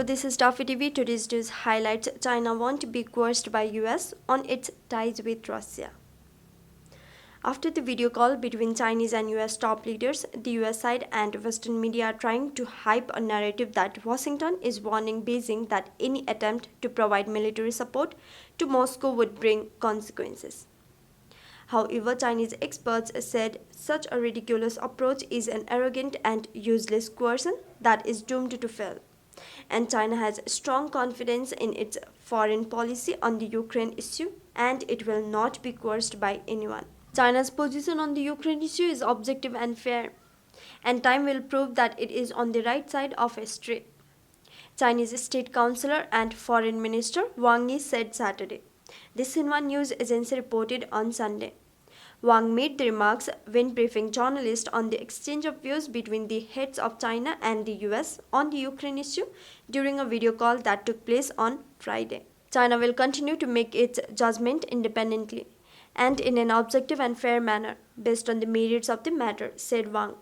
Hello, this is Danfe TV. Today's news highlights China won't be coerced by US on its ties with Russia. After the video call between Chinese and US top leaders, the US side and Western media are trying to hype a narrative that Washington is warning Beijing that any attempt to provide military support to Moscow would bring consequences. However, Chinese experts said such a ridiculous approach is an arrogant and useless coercion that is doomed to fail. And China has strong confidence in its foreign policy on the Ukraine issue, and it will not be coerced by anyone. China's position on the Ukraine issue is objective and fair, and time will prove that it is on the right side of history. Chinese State Councillor and Foreign Minister Wang Yi said Saturday. This Xinhua news agency reported on Sunday. Wang made the remarks when briefing journalists on the exchange of views between the heads of China and the US on the Ukraine issue during a video call that took place on Friday. China will continue to make its judgment independently and in an objective and fair manner based on the merits of the matter, said Wang,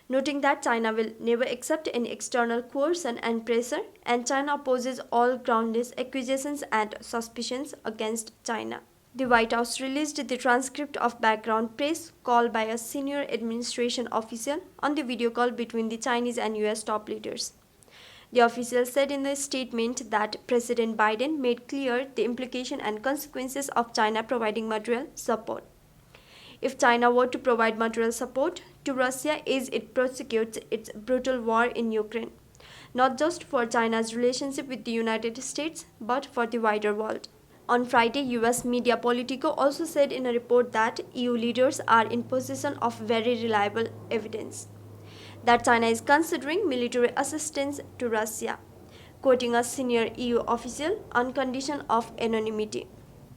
noting that China will never accept any external coercion and pressure, and China opposes all groundless accusations and suspicions against China. The White House released the transcript of background press call by a senior administration official on the video call between the Chinese and US top leaders. The official said in a statement that President Biden made clear the implication and consequences of China providing material support. If China were to provide material support to Russia as it prosecutes its brutal war in Ukraine, not just for China's relationship with the United States, but for the wider world. On Friday, US media Politico also said in a report that EU leaders are in possession of very reliable evidence that China is considering military assistance to Russia, quoting a senior EU official on condition of anonymity.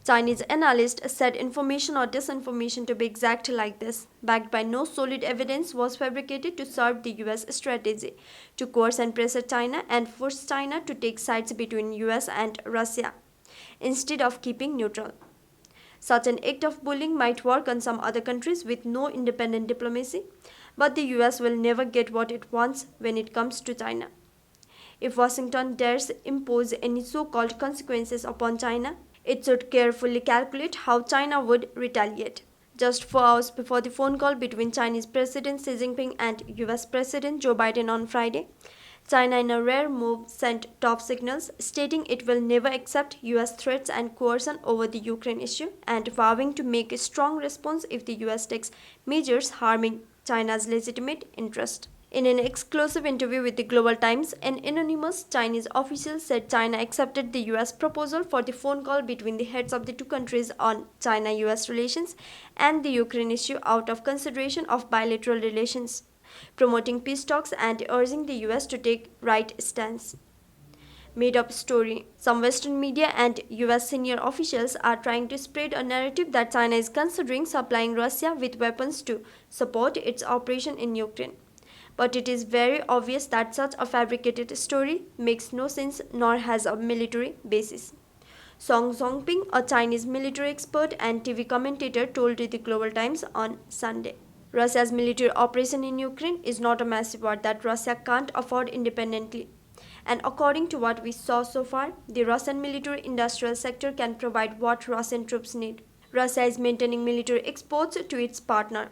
Chinese analysts said information or disinformation, to be exact like this, backed by no solid evidence, was fabricated to serve the US strategy to coerce and pressure China and force China to take sides between US and Russia, instead of keeping neutral. Such an act of bullying might work on some other countries with no independent diplomacy, but the US will never get what it wants when it comes to China. If Washington dares impose any so-called consequences upon China, it should carefully calculate how China would retaliate. Just 4 hours before the phone call between Chinese President Xi Jinping and US President Joe Biden on Friday, China, in a rare move, sent top signals stating it will never accept US threats and coercion over the Ukraine issue and vowing to make a strong response if the US takes measures harming China's legitimate interest. In an exclusive interview with the Global Times, an anonymous Chinese official said China accepted the US proposal for the phone call between the heads of the two countries on China-US relations and the Ukraine issue out of consideration of bilateral relations, promoting peace talks and urging the US to take right stance. Made up story. Some Western media and US senior officials are trying to spread a narrative that China is considering supplying Russia with weapons to support its operation in Ukraine. But it is very obvious that such a fabricated story makes no sense nor has a military basis. Song Zhongping, a Chinese military expert and TV commentator, told the Global Times on Sunday. Russia's military operation in Ukraine is not a massive war that Russia can't afford independently. And according to what we saw so far, the Russian military industrial sector can provide what Russian troops need. Russia is maintaining military exports to its partner.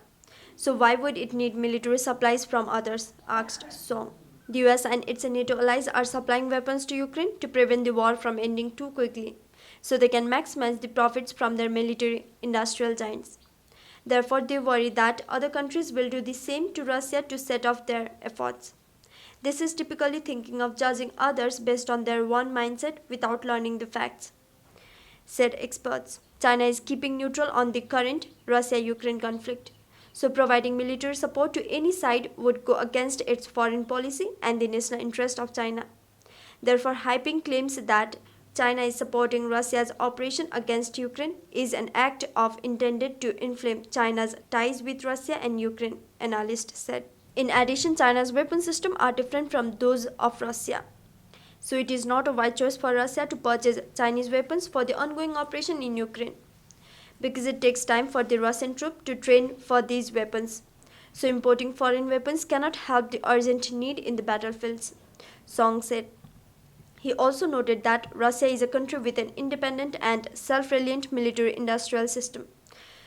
So why would it need military supplies from others? Asked Song. The US and its NATO allies are supplying weapons to Ukraine to prevent the war from ending too quickly, so they can maximize the profits from their military industrial giants. Therefore, they worry that other countries will do the same to Russia to set off their efforts. This is typically thinking of judging others based on their own mindset without learning the facts, said experts. China is keeping neutral on the current Russia-Ukraine conflict, so providing military support to any side would go against its foreign policy and the national interest of China. Therefore, hyping claims that China is supporting Russia's operation against Ukraine is an act of intended to inflame China's ties with Russia and Ukraine, analysts said. In addition, China's weapon systems are different from those of Russia. So it is not a wise choice for Russia to purchase Chinese weapons for the ongoing operation in Ukraine, because it takes time for the Russian troops to train for these weapons. So importing foreign weapons cannot help the urgent need in the battlefields, Song said. He also noted that Russia is a country with an independent and self-reliant military-industrial system,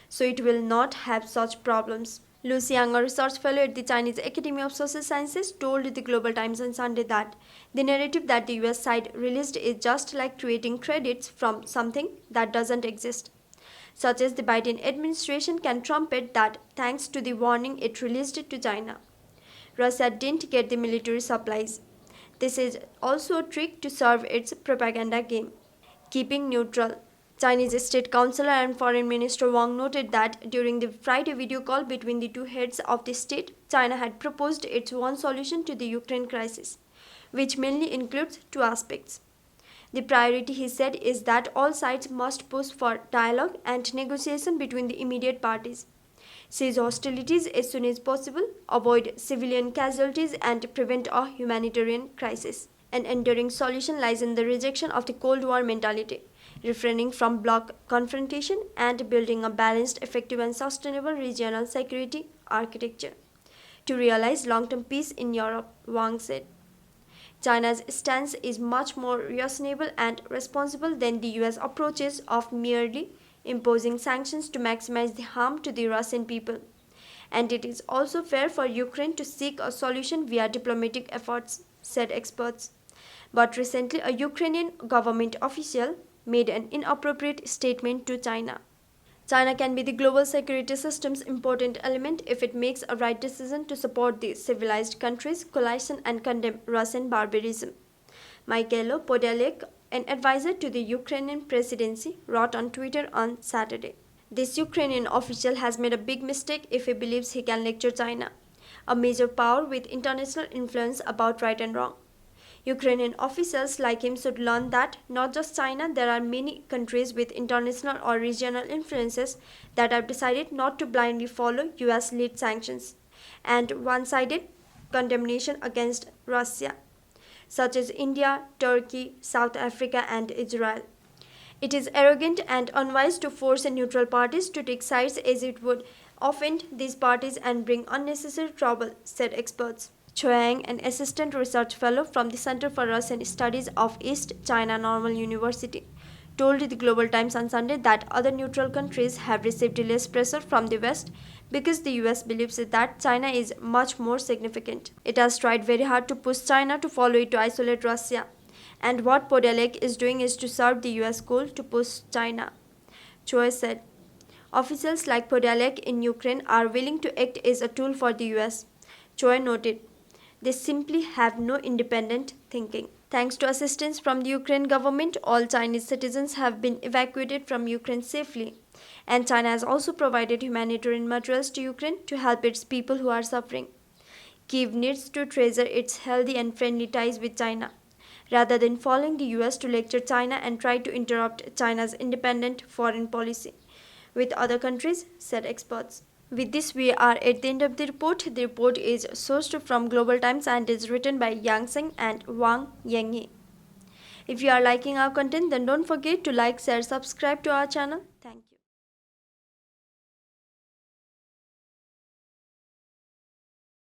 so it will not have such problems. Lu Xiang, a research fellow at the Chinese Academy of Social Sciences, told the Global Times on Sunday that the narrative that the US side released is just like creating credits from something that doesn't exist, such as the Biden administration can trumpet that thanks to the warning it released to China, Russia didn't get the military supplies. This is also a trick to serve its propaganda game. Keeping neutral. Chinese State Councilor and Foreign Minister Wang noted that during the Friday video call between the two heads of the state, China had proposed its one solution to the Ukraine crisis, which mainly includes two aspects. The priority, he said, is that all sides must push for dialogue and negotiation between the immediate parties, cease hostilities as soon as possible, avoid civilian casualties, and prevent a humanitarian crisis. An enduring solution lies in the rejection of the Cold War mentality, refraining from bloc confrontation, and building a balanced, effective, and sustainable regional security architecture. To realize long term peace in Europe, Wang said. China's stance is much more reasonable and responsible than the US approaches of merely imposing sanctions to maximize the harm to the Russian people. And it is also fair for Ukraine to seek a solution via diplomatic efforts, said experts. But recently, a Ukrainian government official made an inappropriate statement to China. China can be the global security system's important element if it makes a right decision to support the civilized country's coalition and condemn Russian barbarism. Mikhailo Podolyak, an advisor to the Ukrainian presidency, wrote on Twitter on Saturday. This Ukrainian official has made a big mistake if he believes he can lecture China, a major power with international influence, about right and wrong. Ukrainian officials like him should learn that not just China, there are many countries with international or regional influences that have decided not to blindly follow US led sanctions and one sided condemnation against Russia, such as India, Turkey, South Africa, and Israel. It is arrogant and unwise to force neutral parties to take sides, as it would offend these parties and bring unnecessary trouble, said experts. Chuang, an assistant research fellow from the Center for Russian Studies of East China Normal University, told the Global Times on Sunday that other neutral countries have received less pressure from the West because the US believes that China is much more significant. It has tried very hard to push China to follow it to isolate Russia. And what Podolyak is doing is to serve the US goal to push China, Choi said. Officials like Podolyak in Ukraine are willing to act as a tool for the US, Choi noted. They simply have no independent thinking. Thanks to assistance from the Ukraine government, all Chinese citizens have been evacuated from Ukraine safely. And China has also provided humanitarian materials to Ukraine to help its people who are suffering. Kyiv needs to treasure its healthy and friendly ties with China, rather than following the US to lecture China and try to interrupt China's independent foreign policy with other countries, said experts. With this, we are at the end of the report. The report is sourced from Global Times and is written by Yang Seng and Wang Yanghe. If you are liking our content, then don't forget to like, share, subscribe to our channel. Thank you.